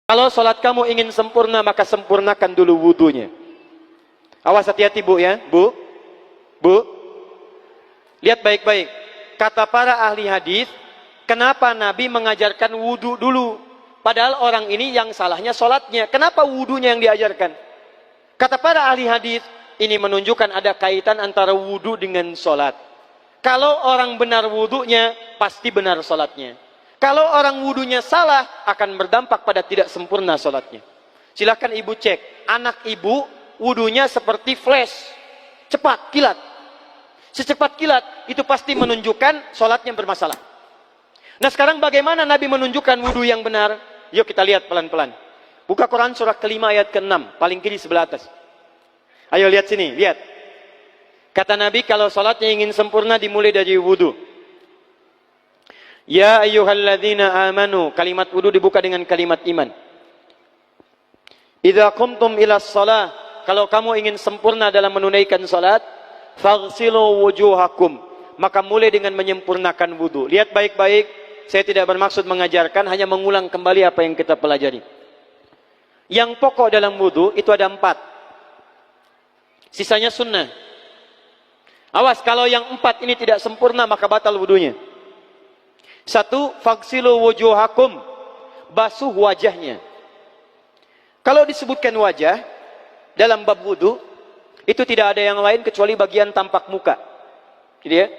Kalau sholat kamu ingin sempurna, maka sempurnakan dulu wudunya. Awas, hati-hati bu ya, bu. Lihat baik-baik. Kata para ahli hadis, kenapa Nabi mengajarkan wudu dulu? Padahal orang ini yang salahnya sholatnya. Kenapa wudunya yang diajarkan? Kata para ahli hadis, ini menunjukkan ada kaitan antara wudu dengan sholat. Kalau orang benar wudunya, pasti benar sholatnya. Kalau orang wudunya salah, akan berdampak pada tidak sempurna sholatnya. Silahkan ibu cek, anak ibu wudunya seperti flash, cepat, kilat. Secepat kilat, itu pasti menunjukkan sholatnya bermasalah. Nah sekarang bagaimana Nabi menunjukkan wudu yang benar? Yuk kita lihat pelan-pelan. Buka Quran surah kelima ayat ke-6, paling kiri sebelah atas. Ayo lihat sini, lihat. Kata Nabi, kalau sholatnya ingin sempurna dimulai dari wudu. Ya ayyuhalladzina amanu, kalimat wudu dibuka dengan kalimat iman. Idza qumtum ilas shalah, kalau kamu ingin sempurna dalam menunaikan salat, faghsilu wujuhakum, maka mulai dengan menyempurnakan wudu. Lihat baik-baik, saya tidak bermaksud mengajarkan, hanya mengulang kembali apa yang kita pelajari. Yang pokok dalam wudu itu ada 4. Sisanya sunnah. Awas, kalau yang 4 ini tidak sempurna, maka batal wudunya. 1, faghsilu wujuhakum, basuh wajahnya. Kalau disebutkan wajah dalam bab wudu, itu tidak ada yang lain kecuali bagian tampak muka. Gitu ya.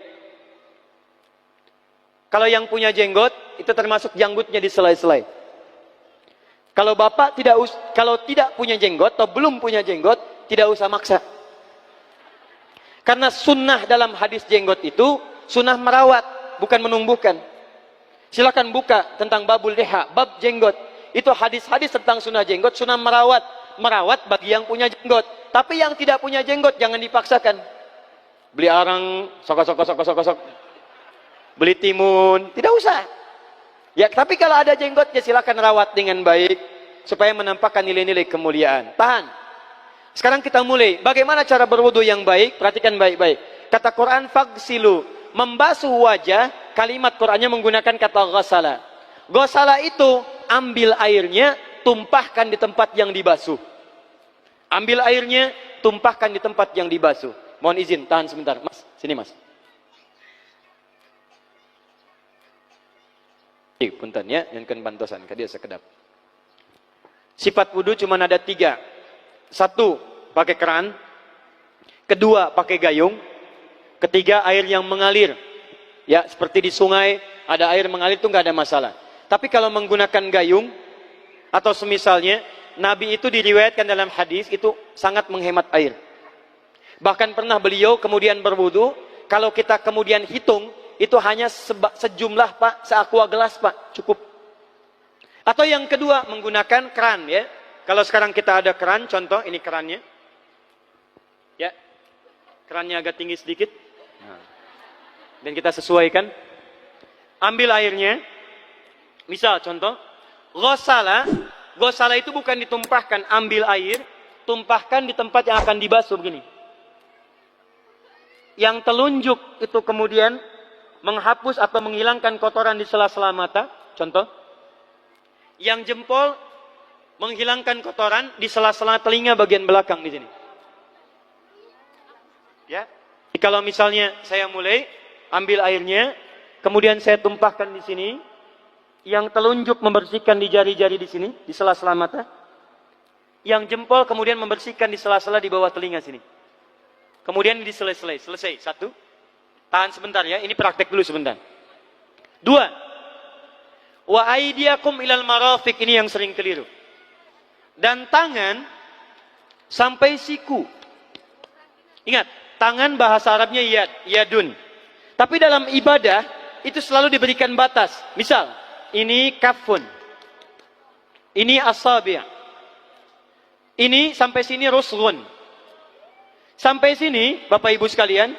Kalau yang punya jenggot, itu termasuk janggutnya di selai-selai. Kalau bapak kalau tidak punya jenggot atau belum punya jenggot, tidak usah maksa. Karena sunnah dalam hadis jenggot itu sunnah merawat, bukan menumbuhkan. Silakan buka tentang babul liha, bab jenggot. Itu hadis-hadis tentang sunnah jenggot, sunnah merawat. Merawat bagi yang punya jenggot. Tapi yang tidak punya jenggot jangan dipaksakan. Beli arang, sok. Beli timun, tidak usah. Ya, tapi kalau ada jenggotnya silakan rawat dengan baik supaya menampakkan nilai-nilai kemuliaan. Tahan. Sekarang kita mulai. Bagaimana cara berwudu yang baik? Perhatikan baik-baik. Kata Quran faghsilu, membasuh wajah, kalimat Qurannya menggunakan kata ghasala. Ghasala itu ambil airnya, tumpahkan di tempat yang dibasuh. Ambil airnya, tumpahkan di tempat yang dibasuh. Mohon izin, tahan sebentar. Mas, sini mas. Punten ya, yang kan bantosan, kadia sekedap. Sifat wudu cuma ada 3. 1, pakai keran. 2, pakai gayung. 3, air yang mengalir. Ya, seperti di sungai, ada air mengalir itu nggak ada masalah. Tapi kalau menggunakan gayung, atau semisalnya, Nabi itu diriwayatkan dalam hadis, itu sangat menghemat air. Bahkan pernah beliau kemudian berwudu, kalau kita kemudian hitung, itu hanya sejumlah pak, seaqua gelas pak, cukup. Atau yang kedua, menggunakan keran ya. Kalau sekarang kita ada keran, contoh ini kerannya. Ya, kerannya agak tinggi sedikit. Dan kita sesuaikan. Ambil airnya. Misal contoh, ghasala itu bukan ditumpahkan, ambil air, tumpahkan di tempat yang akan dibasuh begini. Yang telunjuk itu kemudian menghapus atau menghilangkan kotoran di sela-sela mata, contoh. Yang jempol menghilangkan kotoran di sela-sela telinga bagian belakang di sini. Ya. Kalau misalnya saya mulai ambil airnya, kemudian saya tumpahkan di sini, yang telunjuk membersihkan di jari-jari di sini, di sela-sela mata. Yang jempol kemudian membersihkan di sela-sela di bawah telinga sini. Kemudian di selesai. 1. Tahan sebentar ya, ini praktek dulu sebentar. 2. Wa aidiakum ilal marafiq, ini yang sering keliru. Dan tangan sampai siku. Ingat, tangan bahasa Arabnya yadun. Tapi dalam ibadah itu selalu diberikan batas. Misal, ini kafun. Ini asabi'. Ini sampai sini ruslun. Sampai sini, Bapak Ibu sekalian,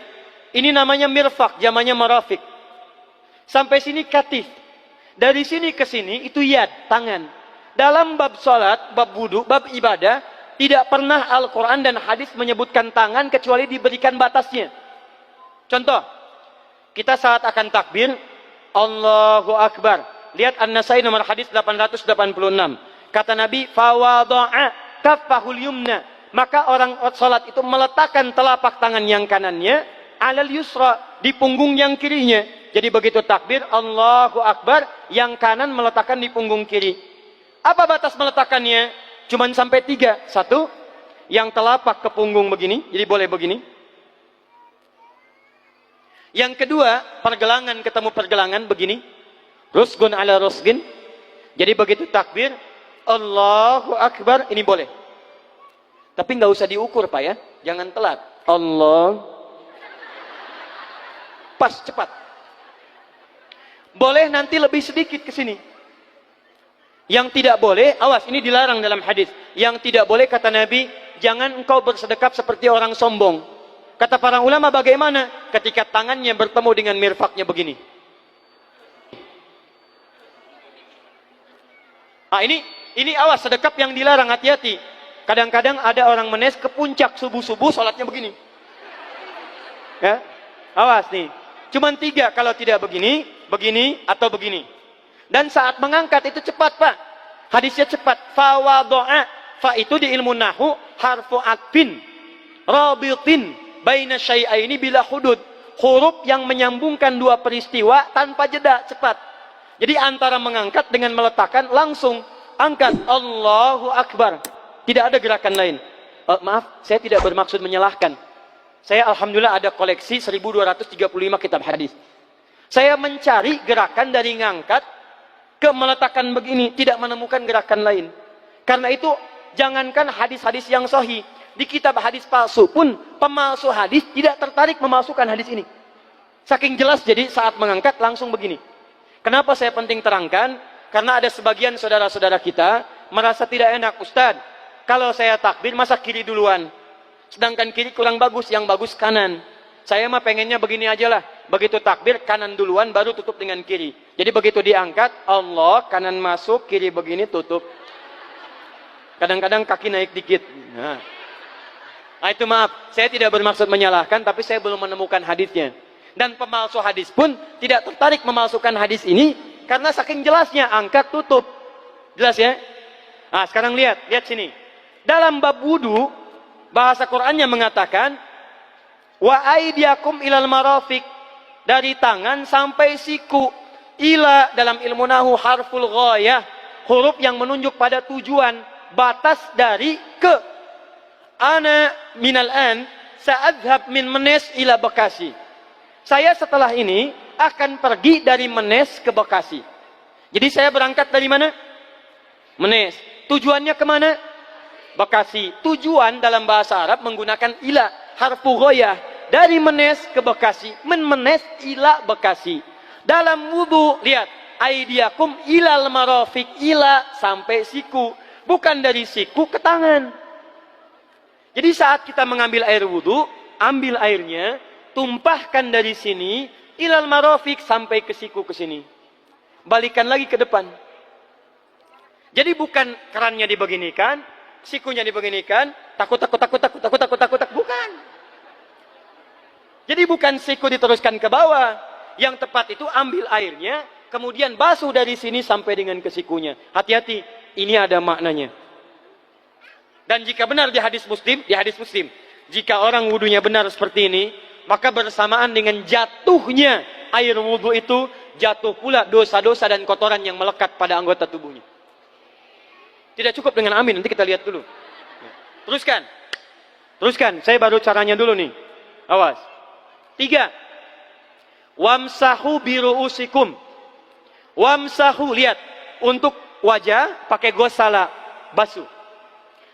ini namanya mirfak, zamannya marafik. Sampai sini katif. Dari sini ke sini itu yad, tangan. Dalam bab salat, bab wudu, bab ibadah, tidak pernah Al-Quran dan hadis menyebutkan tangan kecuali diberikan batasnya. Contoh, kita saat akan takbir, Allahu Akbar. Lihat An-Nasai nomor hadis 886. Kata Nabi, fawada'a kaffahul yumna. Maka orang salat itu meletakkan telapak tangan yang kanannya alal yusra, di punggung yang kirinya. Jadi begitu takbir Allahu Akbar, yang kanan meletakkan di punggung kiri. Apa batas meletakkannya? Cuman sampai 3. 1, yang telapak ke punggung begini, jadi boleh begini. Yang kedua, pergelangan ketemu pergelangan begini. Rusgun ala rusgin. Jadi begitu takbir Allahu Akbar, ini boleh. Tapi nggak usah diukur Pak ya, jangan telat. Allah, pas cepat. Boleh nanti lebih sedikit ke sini. Yang tidak boleh, awas, ini dilarang dalam hadis. Yang tidak boleh kata Nabi, jangan engkau bersedekap seperti orang sombong. Kata para ulama bagaimana? Ketika tangannya bertemu dengan mirfaknya begini. Ah ini awas, sedekap yang dilarang, hati-hati. Kadang-kadang ada orang menes ke puncak subuh-subuh sholatnya begini. Ya, awas nih. Cuman 3 kalau tidak begini, begini atau begini. Dan saat mengangkat itu cepat Pak. Hadisnya cepat. Fawado'a. Fa itu di ilmu nahu harfu atfin rabitin baina syai'aini bila hudud. Huruf yang menyambungkan 2 peristiwa tanpa jeda, cepat. Jadi antara mengangkat dengan meletakkan langsung angkat Allahu Akbar. Tidak ada gerakan lain. Maaf, saya tidak bermaksud menyalahkan. Saya alhamdulillah ada koleksi 1235 kitab hadis. Saya mencari gerakan dari ngangkat ke meletakkan begini, tidak menemukan gerakan lain. Karena itu jangankan hadis-hadis yang sahih, di kitab hadis palsu pun pemalsu hadis tidak tertarik memalsukan hadis ini. Saking jelas, jadi saat mengangkat langsung begini. Kenapa saya penting terangkan? Karena ada sebagian saudara-saudara kita merasa tidak enak, Ustadz, kalau saya takbir masa kiri duluan, sedangkan kiri kurang bagus, yang bagus kanan. Saya mah pengennya begini aja lah, begitu takbir kanan duluan baru tutup dengan kiri. Jadi begitu diangkat Allah, kanan masuk, kiri begini tutup. Kadang-kadang kaki naik dikit. Nah itu maaf, saya tidak bermaksud menyalahkan, tapi saya belum menemukan hadisnya. Dan pemalsu hadis pun tidak tertarik memalsukan hadis ini karena saking jelasnya angkat tutup. Jelas ya? Nah, sekarang lihat sini. Dalam bab wudu, bahasa Qur'annya mengatakan wa aidiakum ilal marafiq, dari tangan sampai siku. Ila dalam ilmu nahu harful ghayah, huruf yang menunjuk pada tujuan, batas dari ke. Ana minal an sa'adhab min Menes ila Bekasi. Saya setelah ini akan pergi dari Menes ke Bekasi. Jadi saya berangkat dari mana? Menes. Tujuannya kemana? Bekasi. Tujuan dalam bahasa Arab menggunakan ila, harfu ghayah, dari Menes ke Bekasi. Menes ila Bekasi. Dalam wudu, lihat, aidiakum ilal marafiq, ila sampai siku, bukan dari siku ke tangan. Jadi saat kita mengambil air wudu, ambil airnya, tumpahkan dari sini ilal marafiq sampai ke siku ke sini. Balikan lagi ke depan. Jadi bukan kerannya dibeginikan, sikunya dibeginikan, takut, bukan. Jadi bukan siku diteruskan ke bawah. Yang tepat itu ambil airnya, kemudian basuh dari sini sampai dengan ke sikunya. Hati-hati, ini ada maknanya. Dan jika benar di hadis Muslim, jika orang wudunya benar seperti ini, maka bersamaan dengan jatuhnya air wudu itu, jatuh pula dosa-dosa dan kotoran yang melekat pada anggota tubuhnya. Tidak cukup dengan amin, nanti kita lihat dulu. Teruskan, saya baru caranya dulu nih. Awas. 3. Wamsahu biru'usikum. Wamsahu, lihat, untuk wajah pakai gosala, basuh.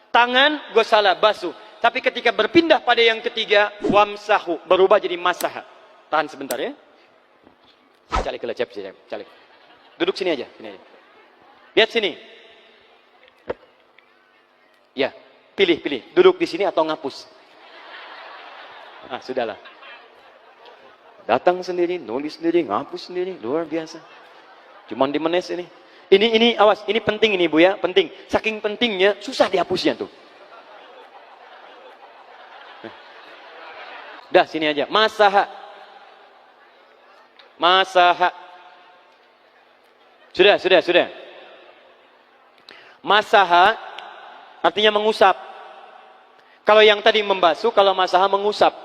Tangan gosala, basuh. Tapi ketika berpindah pada yang ketiga, wamsahu, berubah jadi masaha. Tahan sebentar ya. Calik. Duduk sini aja. Lihat sini. Ya, pilih. Duduk di sini atau ngapus. Ah, sudahlah. Datang sendiri, nulis sendiri, ngapus sendiri, luar biasa. Cuman di Menes ini. Ini awas, ini penting ini Bu ya, penting. Saking pentingnya susah dihapusnya tuh. Dah sini aja. Masaha. Sudah. Masaha artinya mengusap. Kalau yang tadi membasuh, kalau masaha mengusap.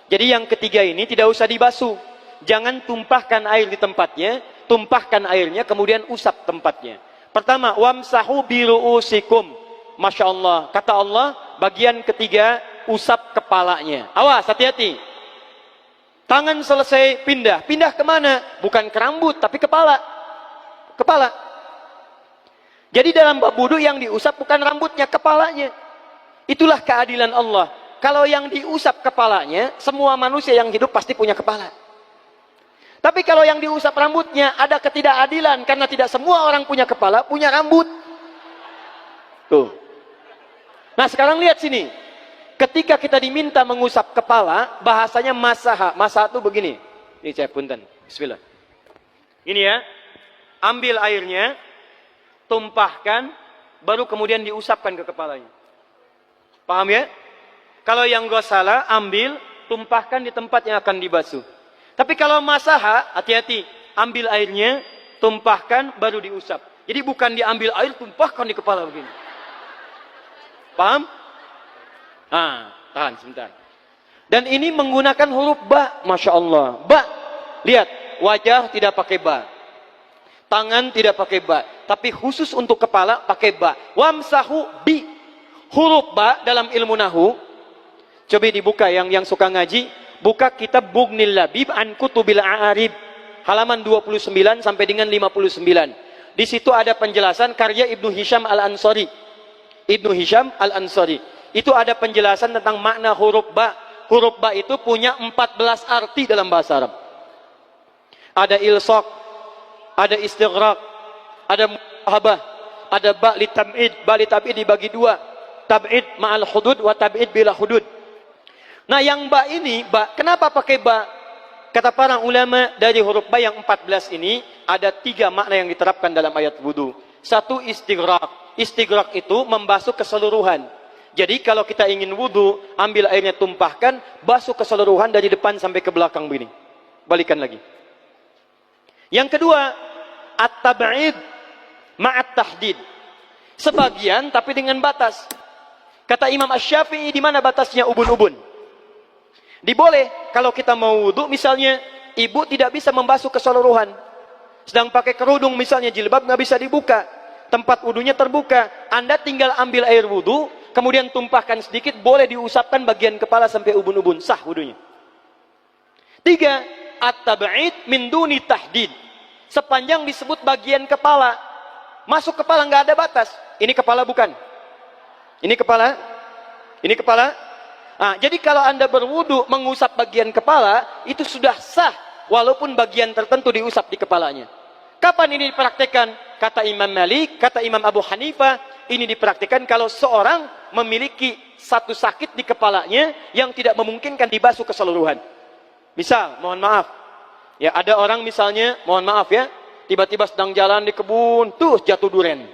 Jadi yang ketiga ini tidak usah dibasuh. Jangan tumpahkan air di tempatnya, tumpahkan airnya kemudian usap tempatnya. Pertama, wamsahu biru'usikum. Masya Allah. Kata Allah, bagian ketiga, usap kepalanya. Awas, hati-hati. Tangan selesai pindah. Pindah kemana? Bukan ke rambut, tapi kepala. Kepala. Jadi dalam bab wudu yang diusap bukan rambutnya, kepalanya. Itulah keadilan Allah. Kalau yang diusap kepalanya, semua manusia yang hidup pasti punya kepala. Tapi kalau yang diusap rambutnya, ada ketidakadilan. Karena tidak semua orang punya kepala, punya rambut. Tuh. Nah sekarang lihat sini. Ketika kita diminta mengusap kepala, bahasanya masaha. Masaha itu begini. Ini saya punten. Bismillah. Ini ya. Ambil airnya, tumpahkan, baru kemudian diusapkan ke kepalanya. Paham ya? Kalau yang ghusala, ambil, tumpahkan di tempat yang akan dibasuh. Tapi kalau masaha, hati-hati. Ambil airnya, tumpahkan, baru diusap. Jadi bukan diambil air, tumpahkan di kepala begini. Paham? Nah, tahan sebentar. Dan ini menggunakan huruf ba. Masya Allah. Ba. Lihat, wajah tidak pakai ba. Tangan tidak pakai ba. Tapi khusus untuk kepala pakai ba. Wamsahu bi. Huruf ba dalam ilmu nahu. Coba dibuka yang suka ngaji. Buka kitab Bughnil Labib an Kutubil A'arib. Halaman 29 sampai dengan 59. Di situ ada penjelasan karya Ibnu Hisham Al-Ansari. Ibnu Hisham Al-Ansari. Itu ada penjelasan tentang makna huruf ba. Huruf ba itu punya 14 arti dalam bahasa Arab. Ada ilsaq, ada istighraq, ada muhabah, ada ba li tab'id. Ba li tab'id dibagi dua. Tab'id ma'al hudud wa tab'id bila hudud. Nah yang ba ini, ba, kenapa pakai ba? Kata para ulama dari huruf ba yang 14 ini, ada 3 makna yang diterapkan dalam ayat wudu. Satu, istighraq. Istighraq itu membasuh keseluruhan. Jadi kalau kita ingin wudu, ambil airnya tumpahkan, basuh keseluruhan dari depan sampai ke belakang begini. Balikan lagi. Yang kedua, at-tab'id ma'at tahdid. Sebagian tapi dengan batas. Kata Imam Asy-Syafi'i, di mana batasnya ubun-ubun? Diboleh kalau kita mau wudu, misalnya ibu tidak bisa membasuh keseluruhan. Sedang pakai kerudung misalnya, jilbab nggak bisa dibuka. Tempat wudunya terbuka. Anda tinggal ambil air wudu, kemudian tumpahkan sedikit, boleh diusapkan bagian kepala sampai ubun-ubun. Sah wudunya. 3. At-tab'id min duni tahdid. Sepanjang disebut bagian kepala. Masuk kepala nggak ada batas. Ini kepala bukan? Ini kepala? Ini kepala? Nah, jadi kalau Anda berwudu mengusap bagian kepala, itu sudah sah. Walaupun bagian tertentu diusap di kepalanya. Kapan ini dipraktekkan? Kata Imam Malik, kata Imam Abu Hanifah, ini dipraktikkan kalau seorang memiliki satu sakit di kepalanya yang tidak memungkinkan dibasuh keseluruhan. Misal, mohon maaf, ya ada orang misalnya, mohon maaf ya, tiba-tiba sedang jalan di kebun, tuh jatuh duren.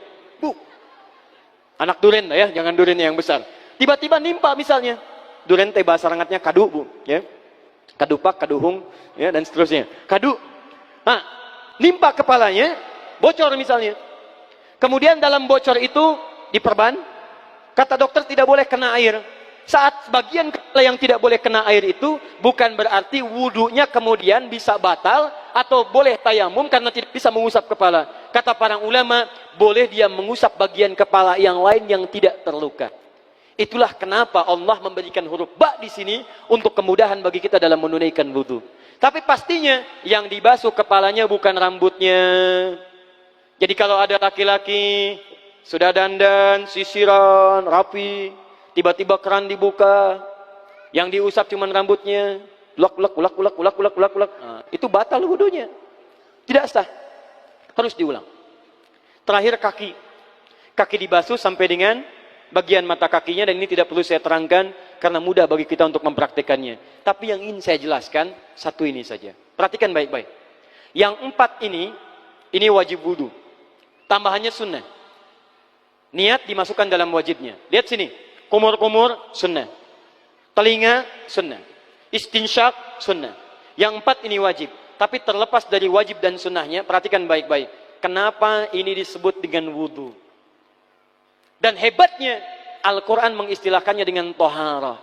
Anak duren ya, jangan duren yang besar. Tiba-tiba nimpa misalnya, duren teh bahasa rangatnya kadu bu, ya, kadupak, kaduhung, ya dan seterusnya. Kadu, nah, nimpa kepalanya, bocor misalnya. Kemudian dalam bocor itu diperban, kata dokter tidak boleh kena air. Saat bagian kepala yang tidak boleh kena air itu, bukan berarti wudunya kemudian bisa batal atau boleh tayamum karena tidak bisa mengusap kepala. Kata para ulama, boleh dia mengusap bagian kepala yang lain yang tidak terluka. Itulah kenapa Allah memberikan huruf ba di sini untuk kemudahan bagi kita dalam menunaikan wudu. Tapi pastinya yang dibasuh kepalanya bukan rambutnya. Jadi kalau ada laki-laki sudah dandan, sisiran, rapi, tiba-tiba keran dibuka, yang diusap cuma rambutnya, ulak. Nah, itu batal wudunya. Tidak sah. Harus diulang. Terakhir kaki. Kaki dibasuh sampai dengan bagian mata kakinya, dan ini tidak perlu saya terangkan karena mudah bagi kita untuk mempraktekannya. Tapi yang ingin saya jelaskan satu ini saja. Perhatikan baik-baik. Yang 4 ini wajib wudu. Tambahannya sunnah. Niat dimasukkan dalam wajibnya. Lihat sini. Kumur-kumur sunnah. Telinga sunnah. Istinsyak sunnah. Yang 4 ini wajib. Tapi terlepas dari wajib dan sunnahnya, perhatikan baik-baik. Kenapa ini disebut dengan wudu? Dan hebatnya Al-Quran mengistilahkannya dengan toharah.